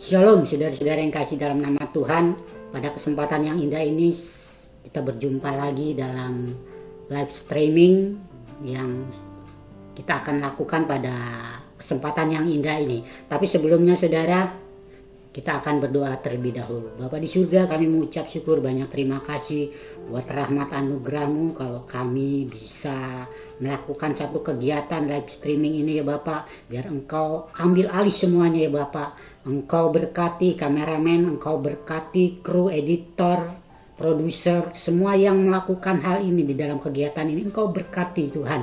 Shalom saudara-saudara yang kasih dalam nama Tuhan. Pada kesempatan yang indah ini kita berjumpa lagi dalam live streaming yang kita akan lakukan pada kesempatan yang indah ini. Tapi sebelumnya saudara, kita akan berdoa terlebih dahulu. Bapa di surga, kami mengucap syukur banyak terima kasih buat rahmat anugerah-Mu kalau kami bisa melakukan satu kegiatan live streaming ini ya Bapak. Biar Engkau ambil alih semuanya ya Bapak. Engkau berkati kameramen, Engkau berkati kru, editor, produser, semua yang melakukan hal ini di dalam kegiatan ini. Engkau berkati Tuhan.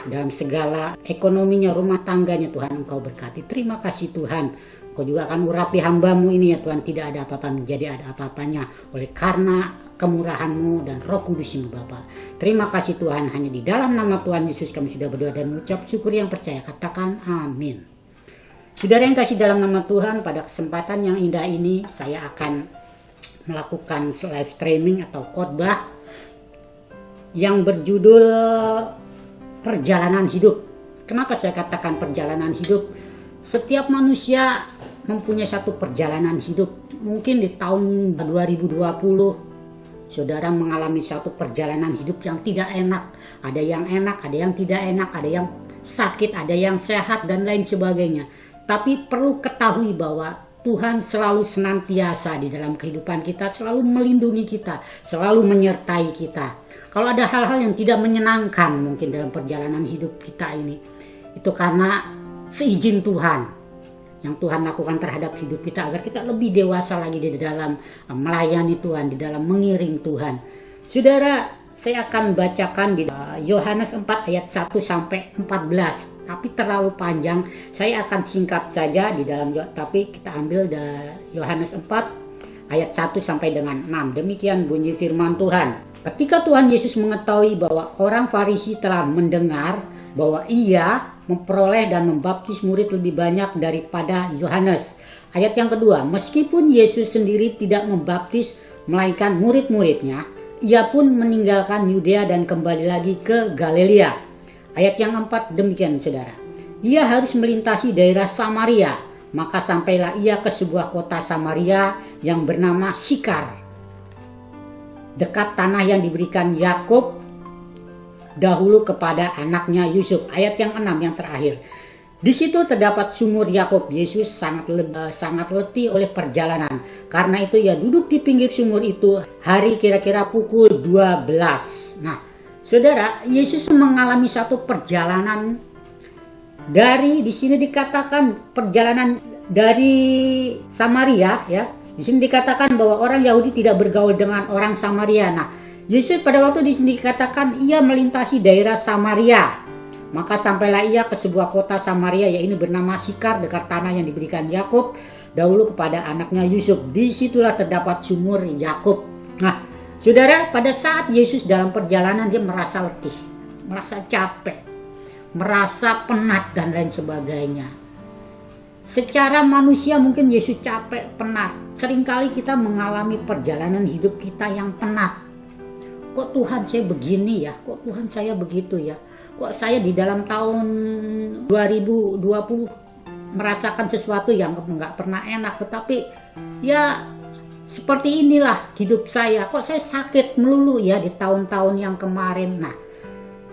Dalam segala ekonominya, rumah tangganya Tuhan Engkau berkati. Terima kasih Tuhan. Engkau juga akan urapi hamba-Mu ini ya Tuhan. Tidak ada apa-apa menjadi ada apa-apanya. Oleh karena kemurahan-Mu dan Roh Kudus-Mu Bapa. Terima kasih Tuhan. Hanya di dalam nama Tuhan Yesus kami sudah berdoa dan mengucap syukur yang percaya. Katakan amin. Saudara yang kasih dalam nama Tuhan, pada kesempatan yang indah ini saya akan melakukan live streaming atau khotbah yang berjudul perjalanan hidup. Kenapa saya katakan perjalanan hidup? Setiap manusia mempunyai satu perjalanan hidup. Mungkin di tahun 2020 saudara mengalami satu perjalanan hidup yang tidak enak. Ada yang enak, ada yang tidak enak, ada yang sakit, ada yang sehat dan lain sebagainya. Tapi perlu ketahui bahwa Tuhan selalu senantiasa di dalam kehidupan kita, selalu melindungi kita, selalu menyertai kita. Kalau ada hal-hal yang tidak menyenangkan mungkin dalam perjalanan hidup kita ini, itu karena seizin Tuhan yang Tuhan lakukan terhadap hidup kita agar kita lebih dewasa lagi di dalam melayani Tuhan, di dalam mengiring Tuhan. Saudara, saya akan bacakan di Yohanes 4 ayat 1 sampai 14. Tapi terlalu panjang, saya akan singkat saja di dalam, tapi kita ambil dari Yohanes 4 ayat 1 sampai dengan 6. Demikian bunyi firman Tuhan. Ketika Tuhan Yesus mengetahui bahwa orang Farisi telah mendengar bahwa ia memperoleh dan membaptis murid lebih banyak daripada Yohanes. Ayat yang kedua, meskipun Yesus sendiri tidak membaptis melainkan murid-muridnya, ia pun meninggalkan Yudea dan kembali lagi ke Galilea. Ayat yang 4 demikian saudara. Ia harus melintasi daerah Samaria. Maka sampailah ia ke sebuah kota Samaria yang bernama Sikar, dekat tanah yang diberikan Yakub dahulu kepada anaknya Yusuf. Ayat yang 6 yang terakhir. Di situ terdapat sumur Yakub. Yesus sangat letih oleh perjalanan. Karena itu ia duduk di pinggir sumur itu hari kira-kira pukul 12. Nah, saudara, Yesus mengalami satu perjalanan di sini dikatakan perjalanan dari Samaria ya. Di sini dikatakan bahwa orang Yahudi tidak bergaul dengan orang Samaria. Nah, Yesus pada waktu di sini dikatakan ia melintasi daerah Samaria. Maka sampailah ia ke sebuah kota Samaria yaitu bernama Sikar, dekat tanah yang diberikan Yakub dahulu kepada anaknya Yusuf. Disitulah terdapat sumur Yakub. Nah, saudara, pada saat Yesus dalam perjalanan dia merasa letih, merasa capek, merasa penat dan lain sebagainya. Secara manusia mungkin Yesus capek, penat. Seringkali kita mengalami perjalanan hidup kita yang penat. Kok Tuhan saya begini ya? Kok Tuhan saya begitu ya? Kok saya di dalam tahun 2020 merasakan sesuatu yang nggak pernah enak. Tetapi ya seperti inilah hidup saya. Kok saya sakit melulu ya di tahun-tahun yang kemarin. Nah,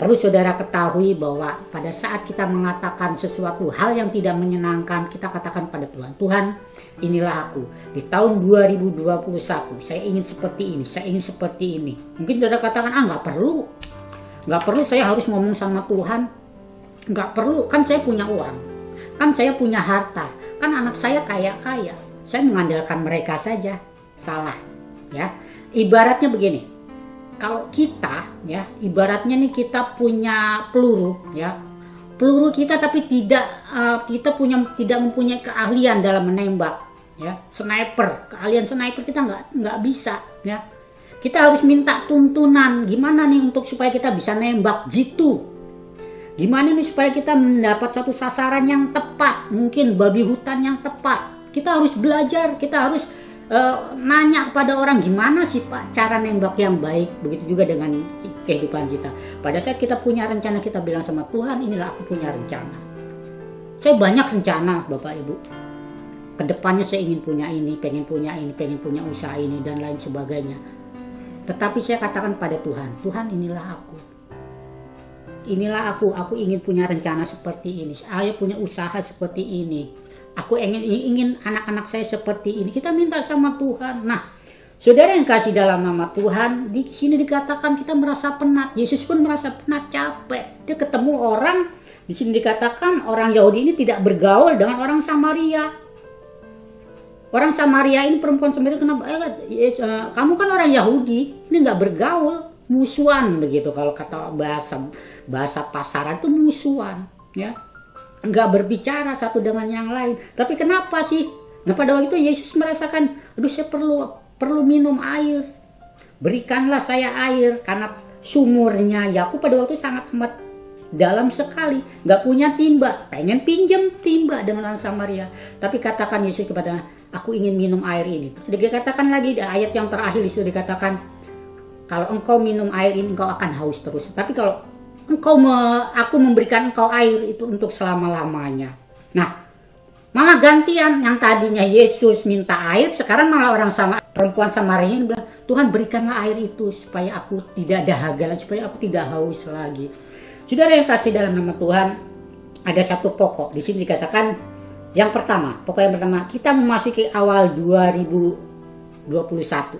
perlu saudara ketahui bahwa pada saat kita mengatakan sesuatu hal yang tidak menyenangkan, kita katakan pada Tuhan, Tuhan inilah aku. Di tahun 2021 saya ingin seperti ini, saya ingin seperti ini. Mungkin saudara katakan, nggak perlu saya harus ngomong sama Tuhan. Nggak perlu, kan saya punya uang, kan saya punya harta, kan anak saya kaya-kaya, saya mengandalkan mereka saja. Salah ya. Ibaratnya begini, kalau kita ya, ibaratnya nih kita punya peluru ya, peluru kita tapi tidak mempunyai keahlian dalam menembak ya. Sniper, keahlian sniper kita nggak bisa ya. Kita harus minta tuntunan gimana nih untuk supaya kita bisa nembak jitu, gimana nih supaya kita mendapat satu sasaran yang tepat, mungkin babi hutan yang tepat. Kita harus belajar, kita harus nanya kepada orang gimana sih Pak cara nembak yang baik. Begitu juga dengan kehidupan kita. Pada saat kita punya rencana, kita bilang sama Tuhan, inilah aku punya rencana. Saya banyak rencana Bapak Ibu. kedepannya saya ingin punya ini, pengen punya usaha ini dan lain sebagainya. Tetapi saya katakan pada Tuhan, Tuhan inilah aku. Inilah aku ingin punya rencana seperti ini, saya punya usaha seperti ini, aku ingin anak-anak saya seperti ini. Kita minta sama Tuhan. Nah, saudara yang kasih dalam nama Tuhan, di sini dikatakan kita merasa penat. Yesus pun merasa penat, capek. Dia ketemu orang, di sini dikatakan orang Yahudi ini tidak bergaul dengan orang Samaria. Orang Samaria ini, perempuan Samaria, kenapa? Kamu kan orang Yahudi, ini nggak bergaul, musuhan begitu. Kalau kata bahasa pasaran itu musuhan, ya, nggak berbicara satu dengan yang lain. Tapi kenapa sih? Nah, pada waktu itu Yesus merasakan, aduh, saya perlu minum air. Berikanlah saya air, karena sumurnya Yakub pada waktu itu sangat amat dalam sekali, nggak punya timba, pengen pinjam timba dengan orang Samaria. Tapi katakan Yesus kepada, aku ingin minum air ini. Terus dikatakan lagi, ayat yang terakhir itu dikatakan, kalau engkau minum air ini engkau akan haus terus. Tapi kalau aku memberikan engkau air itu untuk selama-lamanya. Nah, malah gantian, yang tadinya Yesus minta air, sekarang malah perempuan Samaria ini bilang, Tuhan berikanlah air itu supaya aku tidak dahaga lagi, supaya aku tidak haus lagi. Saudara yang kasih dalam nama Tuhan, ada satu pokok. Di sini dikatakan yang pertama, pokok yang pertama, kita memasuki awal 2021,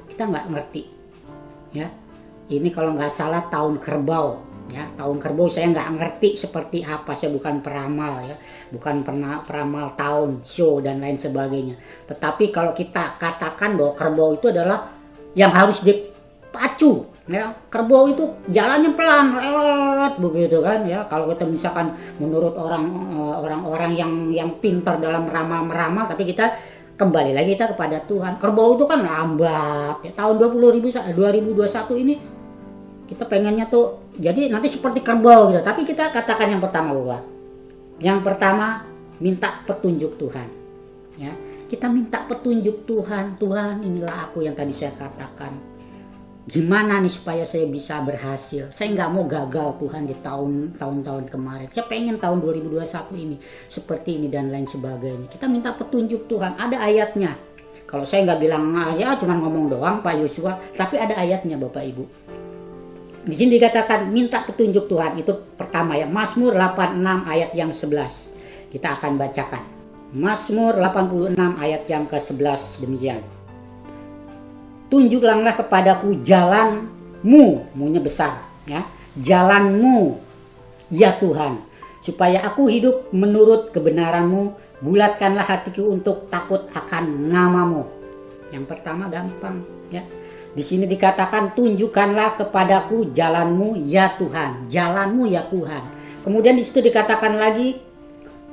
kita nggak ngerti, ya. Ini kalau nggak salah tahun kerbau, ya. Tahun kerbau saya nggak ngerti seperti apa, saya bukan peramal, ya, bukan pernah peramal tahun, show dan lain sebagainya. Tetapi kalau kita katakan bahwa kerbau itu adalah yang harus dipacu. Ya, kerbau itu jalannya pelan, lewat begitu kan, ya. Kalau kita misalkan menurut orang-orang yang pintar dalam meramal, tapi kita kembali lagi kita kepada Tuhan. Kerbau itu kan lambat. Ya, tahun 2021 ini kita pengennya tuh jadi nanti seperti kerbau gitu. Tapi kita katakan yang pertama bahwa yang pertama minta petunjuk Tuhan. Ya, kita minta petunjuk Tuhan. Tuhan, inilah aku yang tadi saya katakan. Gimana nih supaya saya bisa berhasil? Saya nggak mau gagal Tuhan di tahun-tahun kemarin. Saya pengen tahun 2021 ini seperti ini dan lain sebagainya. Kita minta petunjuk Tuhan. Ada ayatnya. Kalau saya nggak bilang ya cuma ngomong doang Pak Yosua, tapi ada ayatnya Bapak Ibu. Di sini dikatakan minta petunjuk Tuhan, itu pertama ya. Mazmur 86 ayat yang 11. Kita akan bacakan. Mazmur 86 ayat yang ke-11 demikian. Tunjuklah kepadaku jalan-Mu, mu-nya besar, ya. Jalan-Mu, ya Tuhan, supaya aku hidup menurut kebenaran-Mu. Bulatkanlah hatiku untuk takut akan nama-Mu. Yang pertama gampang, ya. Di sini dikatakan tunjukkanlah kepadaku jalan-Mu, ya Tuhan. Jalan-Mu, ya Tuhan. Kemudian di situ dikatakan lagi,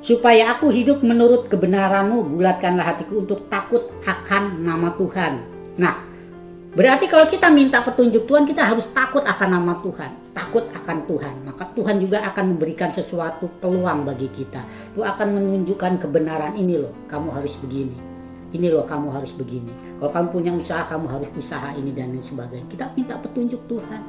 supaya aku hidup menurut kebenaran-Mu. Bulatkanlah hatiku untuk takut akan nama Tuhan. Nah, berarti kalau kita minta petunjuk Tuhan, kita harus takut akan nama Tuhan, takut akan Tuhan. Maka Tuhan juga akan memberikan sesuatu peluang bagi kita. Tuhan akan menunjukkan kebenaran, ini loh, kamu harus begini. Ini loh, kamu harus begini. Kalau kamu punya usaha, kamu harus usaha ini dan lain sebagainya. Kita minta petunjuk Tuhan.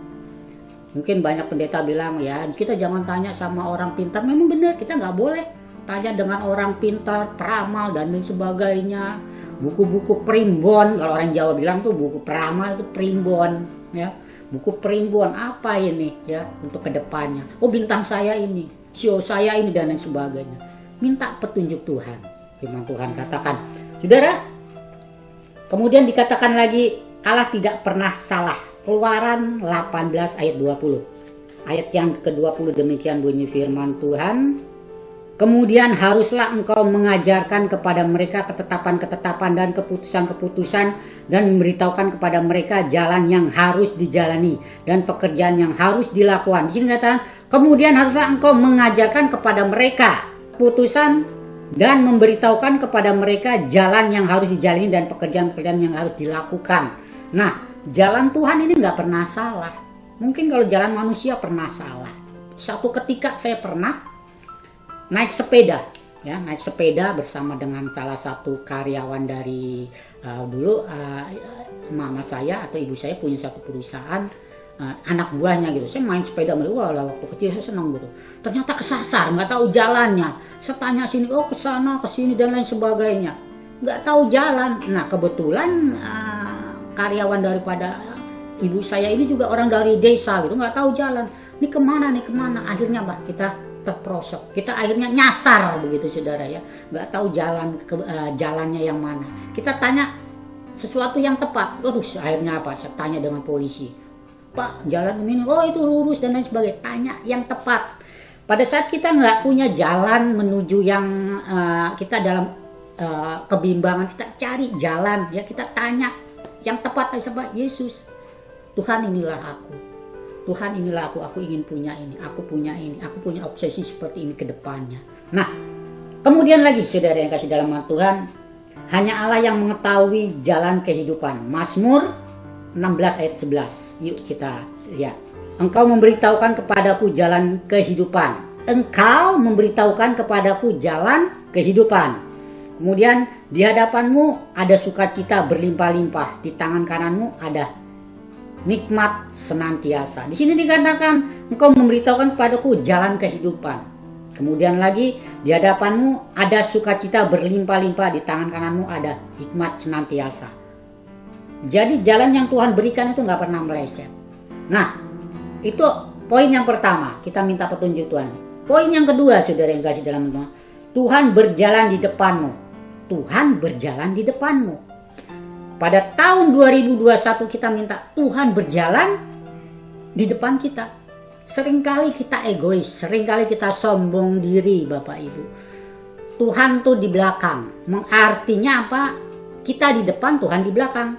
Mungkin banyak pendeta bilang, ya kita jangan tanya sama orang pintar. Memang benar, kita nggak boleh tanya dengan orang pintar, peramal dan lain sebagainya. Buku-buku primbon, kalau orang Jawa bilang tuh buku peramal itu primbon, ya. Buku primbon apa ini, ya, untuk kedepannya. Oh, bintang saya ini, show saya ini dan lain sebagainya. Minta petunjuk Tuhan. Firman Tuhan katakan, saudara. Kemudian dikatakan lagi, Allah tidak pernah salah. Keluaran 18 ayat 20. Ayat yang ke-20 demikian bunyi firman Tuhan. Kemudian haruslah engkau mengajarkan kepada mereka ketetapan-ketetapan dan keputusan-keputusan dan memberitahukan kepada mereka jalan yang harus dijalani dan pekerjaan yang harus dilakukan. Di sini katakan, kemudian haruslah engkau mengajarkan kepada mereka keputusan dan memberitahukan kepada mereka jalan yang harus dijalani dan pekerjaan-pekerjaan yang harus dilakukan. Nah, jalan Tuhan ini nggak pernah salah. Mungkin kalau jalan manusia pernah salah. Satu ketika saya pernah naik sepeda, ya, naik sepeda bersama dengan salah satu karyawan dari dulu mama saya atau ibu saya punya satu perusahaan, anak buahnya gitu. Saya main sepeda, wah waktu kecil saya senang gitu. Ternyata kesasar, nggak tahu jalannya. Saya tanya sini, oh ke sana, ke sini dan lain sebagainya. nggak tahu jalan. Nah kebetulan karyawan daripada ibu saya ini juga orang dari desa gitu, nggak tahu jalan. Ini kemana nih kemana? Akhirnya kita terprosok, kita akhirnya nyasar begitu saudara ya, nggak tahu jalannya yang mana. Kita tanya sesuatu yang tepat, terus akhirnya saya tanya dengan polisi, Pak jalan ini, oh itu lurus dan lain sebagainya. Tanya yang tepat. Pada saat kita nggak punya jalan menuju yang kita dalam kebimbangan, kita cari jalan ya, kita tanya yang tepat sama Yesus. Tuhan inilah aku, Tuhan inilah aku ingin punya ini, aku punya ini, aku punya obsesi seperti ini ke depannya. Nah, kemudian lagi saudara yang kasih dalam Tuhan, hanya Allah yang mengetahui jalan kehidupan. Mazmur 16 ayat 11. Yuk kita lihat. Engkau memberitahukan kepadaku jalan kehidupan. Engkau memberitahukan kepadaku jalan kehidupan. Kemudian di hadapanmu ada sukacita berlimpah-limpah, di tangan kananmu ada nikmat senantiasa. Di sini dikatakan engkau memberitahukan kepadaku jalan kehidupan. Kemudian lagi di hadapanmu ada sukacita berlimpah-limpah, di tangan kananmu ada nikmat senantiasa. Jadi jalan yang Tuhan berikan itu nggak pernah meleset. Nah, itu poin yang pertama, kita minta petunjuk Tuhan. Poin yang kedua, saudara yang kasih dalam Tuhan, Tuhan berjalan di depanmu. Tuhan berjalan di depanmu. Pada tahun 2021 kita minta Tuhan berjalan di depan kita. Seringkali kita egois, seringkali kita sombong diri Bapak Ibu. Tuhan tuh di belakang. Artinya apa? Kita di depan, Tuhan di belakang.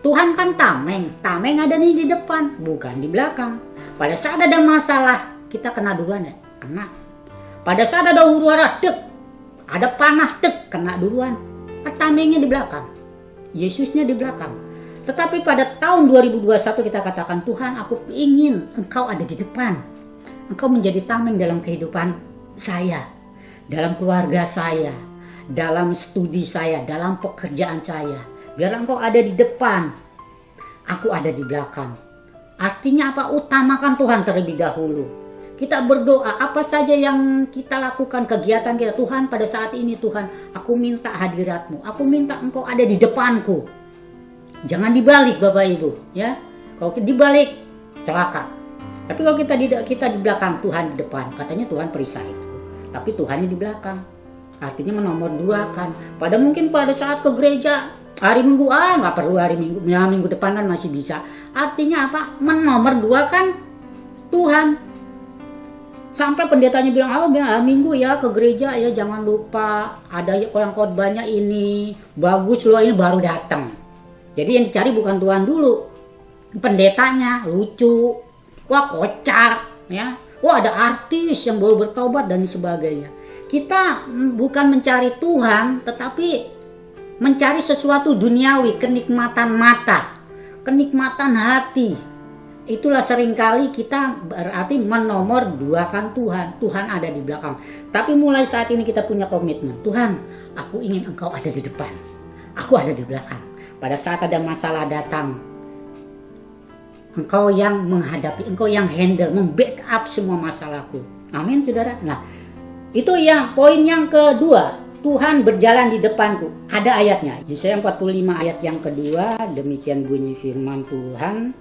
Tuhan kan tameng ada nih di depan, bukan di belakang. Pada saat ada masalah, kita kena duluan ya, kena. Pada saat ada huru hara, ada panah, kena duluan. Tamengnya di belakang, Yesusnya di belakang. Tetapi pada tahun 2021 kita katakan, Tuhan aku ingin Engkau ada di depan. Engkau menjadi tameng dalam kehidupan saya, dalam keluarga saya, dalam studi saya, dalam pekerjaan saya. Biar Engkau ada di depan, aku ada di belakang. Artinya apa? Utamakan Tuhan terlebih dahulu. Kita berdoa, apa saja yang kita lakukan, kegiatan kita, Tuhan pada saat ini Tuhan, aku minta hadirat-Mu, aku minta Engkau ada di depanku. Jangan dibalik Bapak Ibu, ya. Kalau dibalik, celaka. Tapi kalau kita di belakang, Tuhan di depan, katanya Tuhan perisai itu. Tapi Tuhannya di belakang, artinya menomor dua kan. Mungkin pada saat ke gereja, hari Minggu, nggak perlu hari Minggu, ya minggu depan kan masih bisa. Artinya apa? Menomor dua kan Tuhan. Sampai pendetanya bilang, Minggu ya ke gereja ya, jangan lupa ada yang khotbahnya ini bagus loh, ini baru datang. Jadi yang dicari bukan Tuhan dulu, pendetanya lucu, wah kocak, ya, wah ada artis yang baru bertobat dan sebagainya. Kita bukan mencari Tuhan, tetapi mencari sesuatu duniawi, kenikmatan mata, kenikmatan hati. Itulah seringkali kita berarti menomor duakan Tuhan. Tuhan ada di belakang. Tapi mulai saat ini kita punya komitmen. Tuhan, aku ingin Engkau ada di depan. Aku ada di belakang. Pada saat ada masalah datang, Engkau yang menghadapi, Engkau yang handle, membackup semua masalahku. Amin saudara. Nah, itu yang poin yang kedua. Tuhan berjalan di depanku. Ada ayatnya. Yesaya 45 ayat yang kedua. Demikian bunyi firman Tuhan.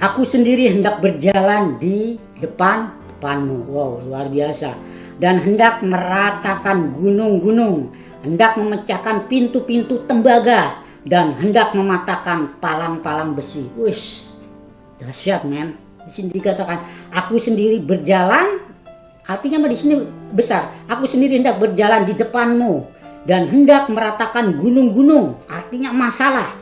Aku sendiri hendak berjalan di depanmu. Wow, luar biasa. Dan hendak meratakan gunung-gunung. Hendak memecahkan pintu-pintu tembaga. Dan hendak mematahkan palang-palang besi. Wih, dahsyat men. Di sini dikatakan, aku sendiri berjalan. Artinya di sini besar. Aku sendiri hendak berjalan di depanmu. Dan hendak meratakan gunung-gunung. Artinya masalah.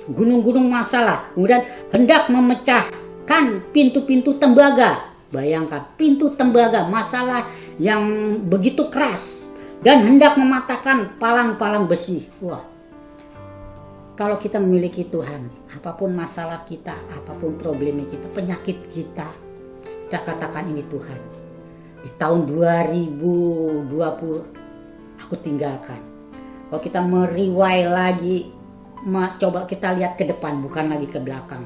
Gunung-gunung masalah. Kemudian hendak memecahkan pintu-pintu tembaga. Bayangkan pintu tembaga, masalah yang begitu keras. Dan hendak mematahkan palang-palang besi. Wah, kalau kita memiliki Tuhan, apapun masalah kita, apapun problemnya kita, penyakit kita, kita katakan ini Tuhan. Di tahun 2020 aku tinggalkan. Kalau kita meriwayat lagi, coba kita lihat ke depan, bukan lagi ke belakang.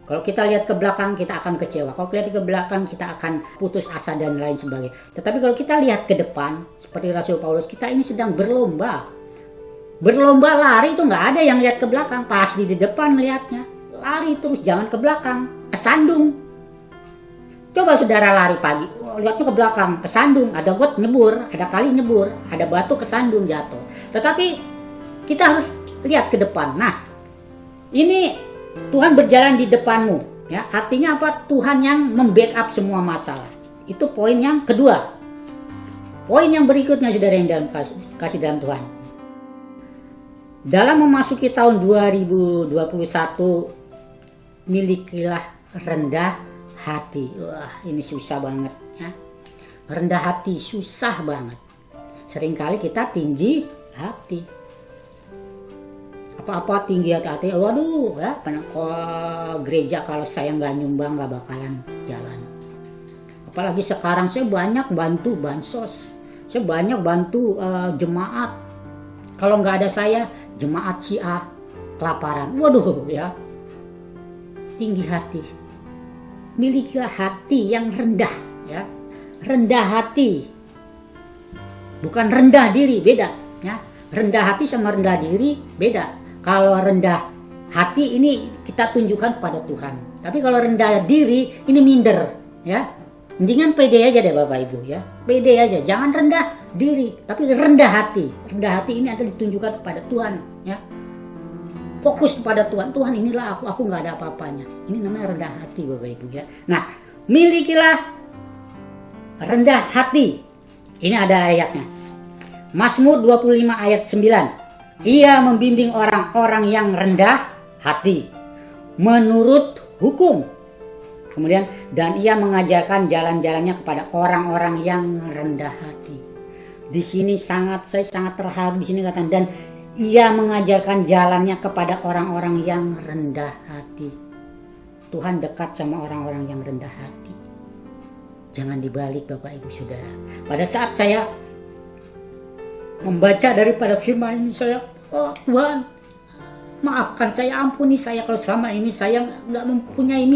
Kalau kita lihat ke belakang, kita akan kecewa. Kalau lihat ke belakang, kita akan putus asa dan lain sebagainya. Tetapi kalau kita lihat ke depan, seperti Rasul Paulus, kita ini sedang berlomba. Berlomba lari itu nggak ada yang lihat ke belakang, pasti di depan melihatnya. Lari terus, jangan ke belakang, kesandung. Coba saudara lari pagi, lihatnya ke belakang, kesandung. Ada got nyebur, ada kali nyebur, ada batu kesandung jatuh. Tetapi kita harus lihat ke depan. Nah, ini Tuhan berjalan di depanmu, ya. Artinya apa? Tuhan yang membackup semua masalah. Itu poin yang kedua. Poin yang berikutnya, saudara yang dalam kasih dalam Tuhan. Dalam memasuki tahun 2021, milikilah rendah hati. Wah, ini susah banget, ya. Rendah hati susah banget. Seringkali kita tinggi hati. Apa-apa tinggi hati, waduh, ya, ke gereja kalau saya nggak nyumbang nggak bakalan jalan. Apalagi sekarang saya banyak bantu bansos, saya banyak bantu jemaat. Kalau nggak ada saya, jemaat si A kelaparan. Waduh, ya, tinggi hati. Milikilah hati yang rendah, ya, rendah hati, bukan rendah diri, beda, ya. Rendah hati sama rendah diri beda. Kalau rendah hati ini kita tunjukkan kepada Tuhan. Tapi kalau rendah diri ini minder, ya. Mendingan pede aja deh Bapak Ibu, ya. Pede aja, jangan rendah diri, tapi rendah hati. Rendah hati ini akan ditunjukkan kepada Tuhan, ya. Fokus kepada Tuhan. Tuhan, inilah aku nggak ada apa-apanya. Ini namanya rendah hati Bapak Ibu, ya. Nah, milikilah rendah hati. Ini ada ayatnya. Mazmur 25 ayat 9. Ia membimbing orang-orang yang rendah hati menurut hukum. Kemudian, dan ia mengajarkan jalan-jalannya kepada orang-orang yang rendah hati. Di sini saya sangat terharu di sini katakan, dan ia mengajarkan jalannya kepada orang-orang yang rendah hati. Tuhan dekat sama orang-orang yang rendah hati. Jangan dibalik Bapak Ibu Saudara. Pada saat saya membaca daripada firman ini, saya, oh Tuhan, maafkan saya, ampuni saya kalau selama ini saya nggak mempunyai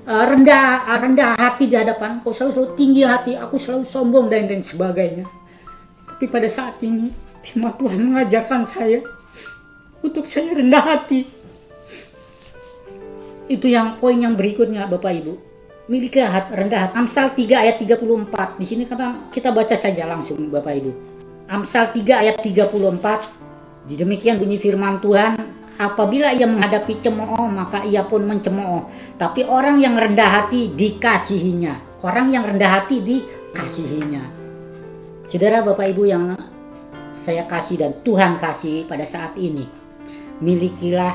rendah hati di hadapan Engkau, selalu tinggi hati, aku selalu sombong dan lain sebagainya. Tapi pada saat ini firman Tuhan mengajarkan saya untuk saya rendah hati. Itu yang poin yang berikutnya Bapak Ibu. Miliki rendah hati. Amsal 3 ayat 34. Di sini kita baca saja langsung Bapak Ibu. Amsal 3 ayat 34. Demikian bunyi firman Tuhan, apabila ia menghadapi cemooh maka ia pun mencemooh, tapi orang yang rendah hati dikasihinya. Orang yang rendah hati dikasihinya. Saudara Bapak Ibu yang saya kasih dan Tuhan kasih pada saat ini, milikilah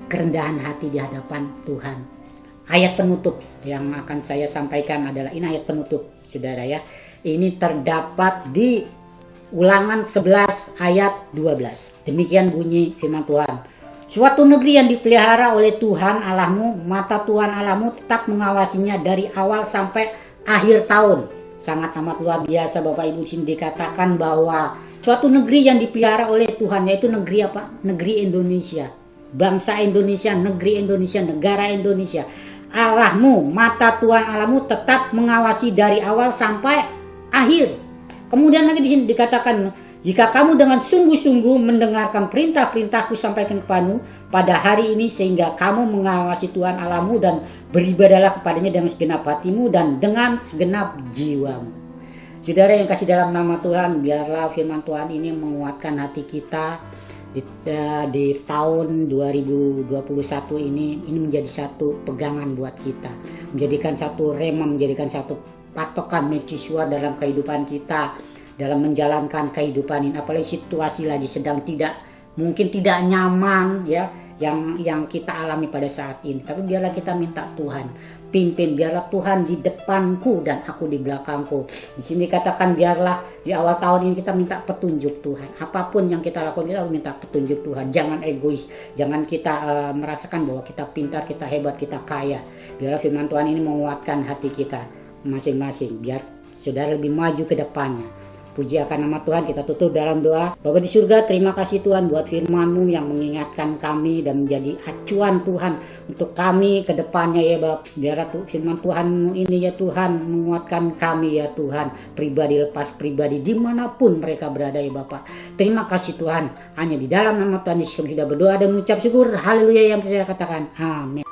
kerendahan hati di hadapan Tuhan. Ayat penutup yang akan saya sampaikan adalah ini ayat penutup saudara, ya. Ini terdapat di Ulangan 11 ayat 12. Demikian bunyi firman Tuhan. Suatu negeri yang dipelihara oleh Tuhan Allahmu, mata Tuhan Allahmu tetap mengawasinya dari awal sampai akhir tahun. Sangat amat luar biasa Bapak Ibu, sini dikatakan bahwa suatu negeri yang dipelihara oleh Tuhan, yaitu negeri apa? Negeri Indonesia. Bangsa Indonesia, negeri Indonesia, negara Indonesia. Allahmu, mata Tuhan Allahmu tetap mengawasi dari awal sampai akhir. Kemudian lagi di sini dikatakan, jika kamu dengan sungguh-sungguh mendengarkan perintah-perintahku sampaikan kepadamu pada hari ini, sehingga kamu mengawasi Tuhan Allahmu dan beribadahlah kepadanya dengan segenap hatimu dan dengan segenap jiwamu. Saudara yang kasih dalam nama Tuhan, biarlah firman Tuhan ini menguatkan hati kita di tahun 2021 ini menjadi satu pegangan buat kita, menjadikan satu rema, menjadikan satu patokan mercusuar dalam kehidupan kita, dalam menjalankan kehidupan ini. Apalagi situasi lagi sedang mungkin tidak nyaman, ya, yang kita alami pada saat ini. Tapi biarlah kita minta Tuhan pimpin, biarlah Tuhan di depanku dan aku di belakangku. Di sini katakan biarlah di awal tahun ini kita minta petunjuk Tuhan. Apapun yang kita lakukan, kita minta petunjuk Tuhan. Jangan egois, jangan kita merasakan bahwa kita pintar, kita hebat, kita kaya. Biarlah firman Tuhan ini menguatkan hati kita masing-masing, biar saudara lebih maju ke depannya. Puji akan nama Tuhan, kita tutup dalam doa. Bapa di surga, terima kasih Tuhan buat firman-Mu yang mengingatkan kami dan menjadi acuan Tuhan untuk kami ke depannya ya Bapak. Biar firman Tuhan ini ya Tuhan menguatkan kami ya Tuhan, pribadi lepas pribadi dimanapun mereka berada ya Bapak. Terima kasih Tuhan, hanya di dalam nama Tuhan Yesus kami sudah berdoa dan mengucap syukur. Haleluya yang saya katakan. Amin.